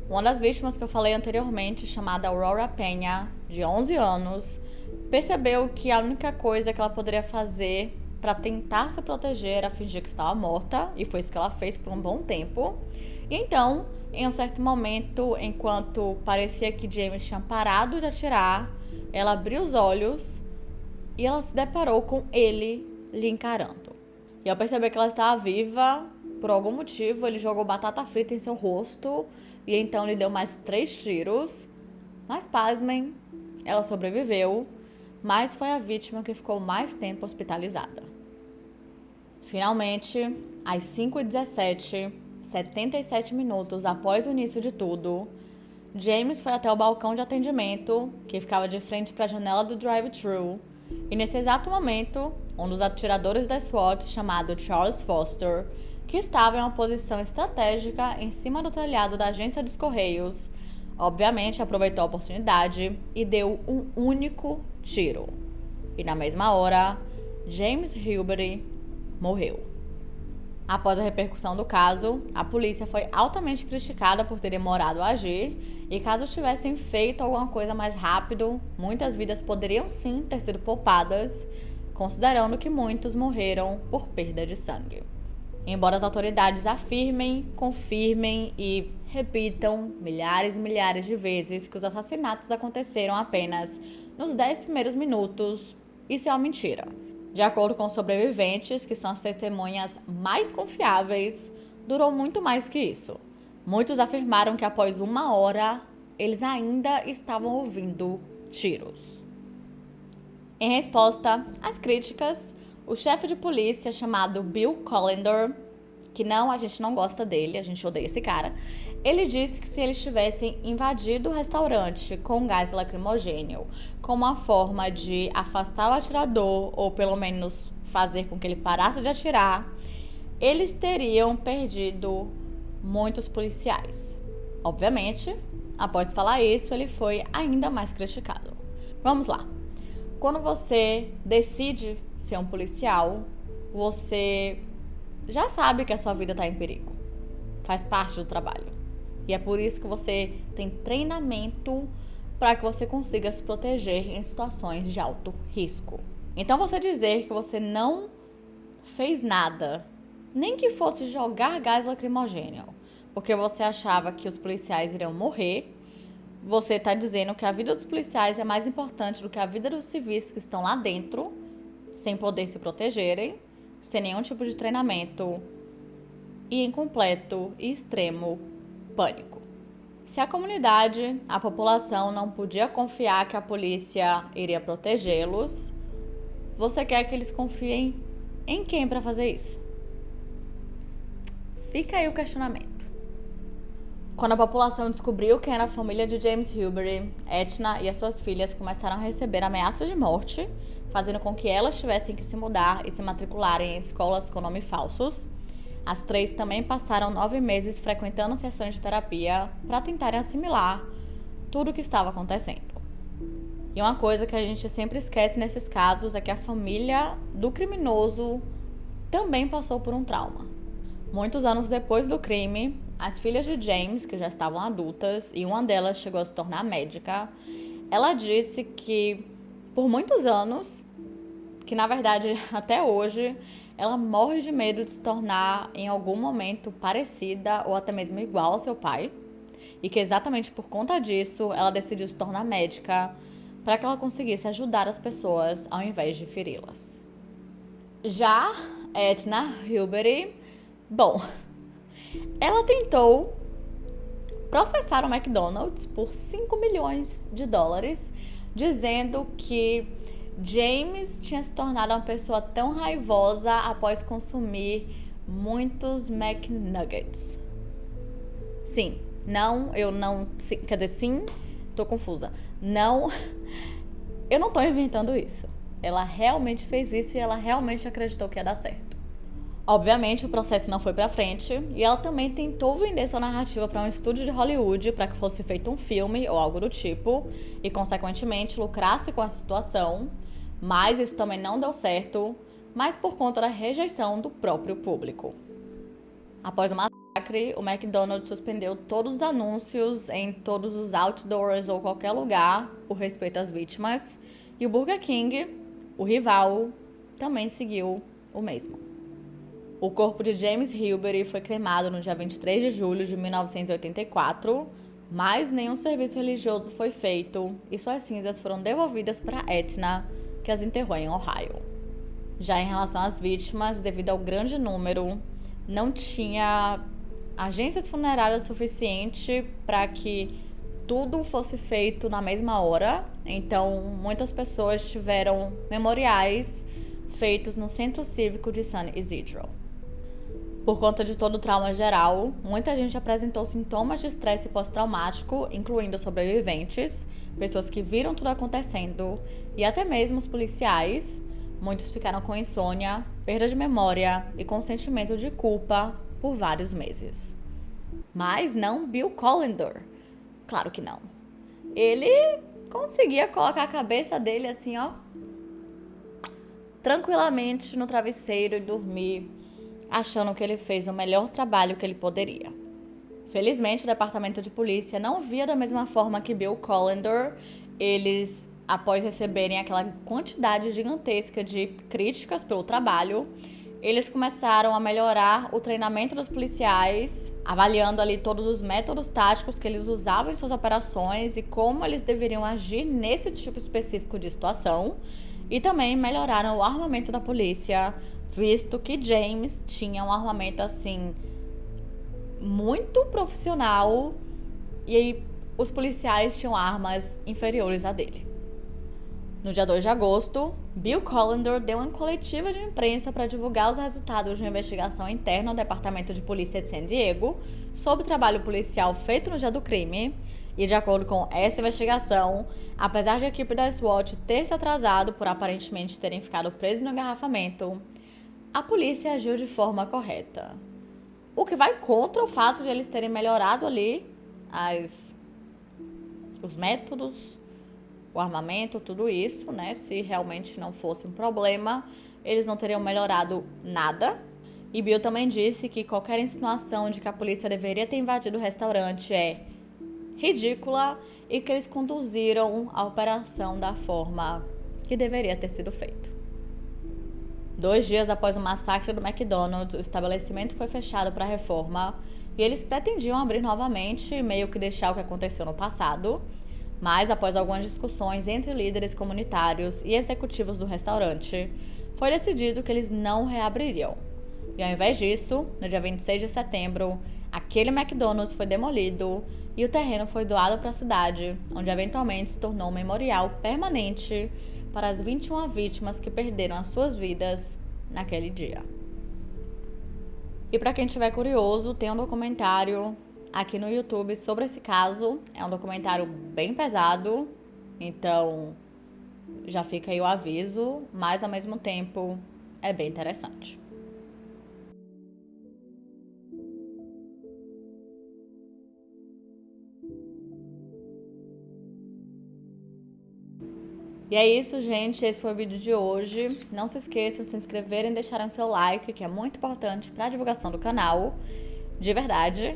Uma das vítimas que eu falei anteriormente, chamada Aurora Penha, de 11 anos, percebeu que a única coisa que ela poderia fazer para tentar se proteger era fingir que estava morta, e foi isso que ela fez por um bom tempo. E então, em um certo momento, enquanto parecia que James tinha parado de atirar, ela abriu os olhos e ela se deparou com ele lhe encarando. E ao perceber que ela estava viva, por algum motivo, ele jogou batata frita em seu rosto e então lhe deu mais 3 tiros. Mas pasmem, ela sobreviveu, mas foi a vítima que ficou mais tempo hospitalizada. Finalmente, às 5h17, 77 minutos após o início de tudo, James foi até o balcão de atendimento, que ficava de frente para a janela do drive-thru, e nesse exato momento, um dos atiradores da SWAT, chamado Charles Foster, que estava em uma posição estratégica em cima do telhado da agência dos Correios, obviamente aproveitou a oportunidade e deu um único tiro. E na mesma hora, James Hilbery morreu. Após a repercussão do caso, a polícia foi altamente criticada por ter demorado a agir, e caso tivessem feito alguma coisa mais rápido, muitas vidas poderiam sim ter sido poupadas, considerando que muitos morreram por perda de sangue. Embora as autoridades afirmem, confirmem e repitam milhares e milhares de vezes que os assassinatos aconteceram apenas nos 10 primeiros minutos, isso é uma mentira. De acordo com os sobreviventes, que são as testemunhas mais confiáveis, durou muito mais que isso. Muitos afirmaram que após 1 hora, eles ainda estavam ouvindo tiros. Em resposta às críticas, o chefe de polícia chamado Bill Collender, que a gente não gosta dele, a gente odeia esse cara, ele disse que se eles tivessem invadido o restaurante com gás lacrimogêneo como uma forma de afastar o atirador, ou pelo menos fazer com que ele parasse de atirar, eles teriam perdido muitos policiais. Obviamente, após falar isso, ele foi ainda mais criticado. Vamos lá. Quando você decide ser um policial, você já sabe que a sua vida está em perigo. Faz parte do trabalho. E é por isso que você tem treinamento para que você consiga se proteger em situações de alto risco. Então, você dizer que você não fez nada, nem que fosse jogar gás lacrimogêneo, porque você achava que os policiais iriam morrer, você está dizendo que a vida dos policiais é mais importante do que a vida dos civis que estão lá dentro, sem poder se protegerem, sem nenhum tipo de treinamento e em completo e extremo pânico. Se a comunidade, a população não podia confiar que a polícia iria protegê-los, você quer que eles confiem em quem para fazer isso? Fica aí o questionamento. Quando a população descobriu quem era a família de James Hilbery, Etna e as suas filhas começaram a receber ameaças de morte, fazendo com que elas tivessem que se mudar e se matricularem em escolas com nomes falsos. As 3 também passaram 9 meses frequentando sessões de terapia para tentarem assimilar tudo o que estava acontecendo. E uma coisa que a gente sempre esquece nesses casos é que a família do criminoso também passou por um trauma. Muitos anos depois do crime, as filhas de James, que já estavam adultas, e uma delas chegou a se tornar médica, ela disse que por muitos anos, que na verdade até hoje, ela morre de medo de se tornar em algum momento parecida ou até mesmo igual ao seu pai, e que exatamente por conta disso ela decidiu se tornar médica para que ela conseguisse ajudar as pessoas ao invés de feri-las. Já Etna Hilbery, bom, ela tentou processar o McDonald's por 5 milhões de dólares, dizendo que James tinha se tornado uma pessoa tão raivosa após consumir muitos McNuggets. Sim, tô confusa. Não, eu não tô inventando isso. Ela realmente fez isso e ela realmente acreditou que ia dar certo. Obviamente, o processo não foi pra frente e ela também tentou vender sua narrativa para um estúdio de Hollywood para que fosse feito um filme ou algo do tipo e, consequentemente, lucrasse com a situação, mas isso também não deu certo, mas por conta da rejeição do próprio público. Após o massacre, o McDonald's suspendeu todos os anúncios em todos os outdoors ou qualquer lugar por respeito às vítimas, e o Burger King, o rival, também seguiu o mesmo. O corpo de James Hilbery foi cremado no dia 23 de julho de 1984, mas nenhum serviço religioso foi feito e suas cinzas foram devolvidas para Etna, que as enterrou em Ohio. Já em relação às vítimas, devido ao grande número, não tinha agências funerárias suficiente para que tudo fosse feito na mesma hora, então muitas pessoas tiveram memoriais feitos no Centro Cívico de San Isidro. Por conta de todo o trauma geral, muita gente apresentou sintomas de estresse pós-traumático, incluindo sobreviventes, pessoas que viram tudo acontecendo e até mesmo os policiais. Muitos ficaram com insônia, perda de memória e com sentimento de culpa por vários meses. Mas não Bill Callender. Claro que não. Ele conseguia colocar a cabeça dele assim, ó, tranquilamente no travesseiro e dormir, achando que ele fez o melhor trabalho que ele poderia. Felizmente, o departamento de polícia não via da mesma forma que Bill Callender. Eles, após receberem aquela quantidade gigantesca de críticas pelo trabalho, eles começaram a melhorar o treinamento dos policiais, avaliando ali todos os métodos táticos que eles usavam em suas operações e como eles deveriam agir nesse tipo específico de situação. E também melhoraram o armamento da polícia, visto que James tinha um armamento assim muito profissional e aí os policiais tinham armas inferiores à dele. No dia 2 de agosto, Bill Callender deu uma coletiva de imprensa para divulgar os resultados de uma investigação interna ao Departamento de Polícia de San Diego sobre o trabalho policial feito no dia do crime. E de acordo com essa investigação, apesar de a equipe da SWAT ter se atrasado por aparentemente terem ficado presos no engarrafamento, a polícia agiu de forma correta. O que vai contra o fato de eles terem melhorado ali os métodos, o armamento, tudo isso, né? Se realmente não fosse um problema, eles não teriam melhorado nada. E Bill também disse que qualquer insinuação de que a polícia deveria ter invadido o restaurante é ridícula e que eles conduziram a operação da forma que deveria ter sido feito. 2 dias após o massacre do McDonald's, o estabelecimento foi fechado para reforma e eles pretendiam abrir novamente, meio que deixar o que aconteceu no passado, mas após algumas discussões entre líderes comunitários e executivos do restaurante, foi decidido que eles não reabririam. E ao invés disso, no dia 26 de setembro, aquele McDonald's foi demolido e o terreno foi doado para a cidade, onde eventualmente se tornou um memorial permanente para as 21 vítimas que perderam as suas vidas naquele dia. E para quem estiver curioso, tem um documentário aqui no YouTube sobre esse caso. É um documentário bem pesado, então já fica aí o aviso, mas ao mesmo tempo é bem interessante. E é isso, gente. Esse foi o vídeo de hoje. Não se esqueçam de se inscreverem e deixarem seu like, que é muito importante para a divulgação do canal, de verdade.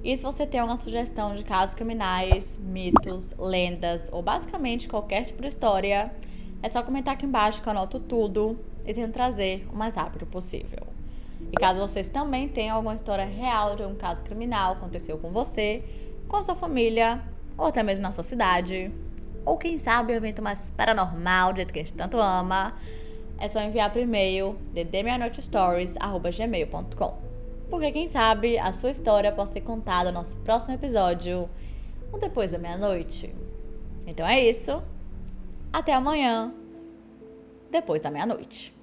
E se você tem alguma sugestão de casos criminais, mitos, lendas ou basicamente qualquer tipo de história, é só comentar aqui embaixo que eu anoto tudo e tento trazer o mais rápido possível. E caso vocês também tenham alguma história real de um caso criminal que aconteceu com você, com a sua família, ou até mesmo na sua cidade, ou quem sabe um evento mais paranormal, do jeito que a gente tanto ama, é só enviar por e-mail ddmeanoitestories@gmail.com. Porque quem sabe a sua história pode ser contada no nosso próximo episódio, ou depois da meia-noite. Então é isso. Até amanhã, depois da meia-noite.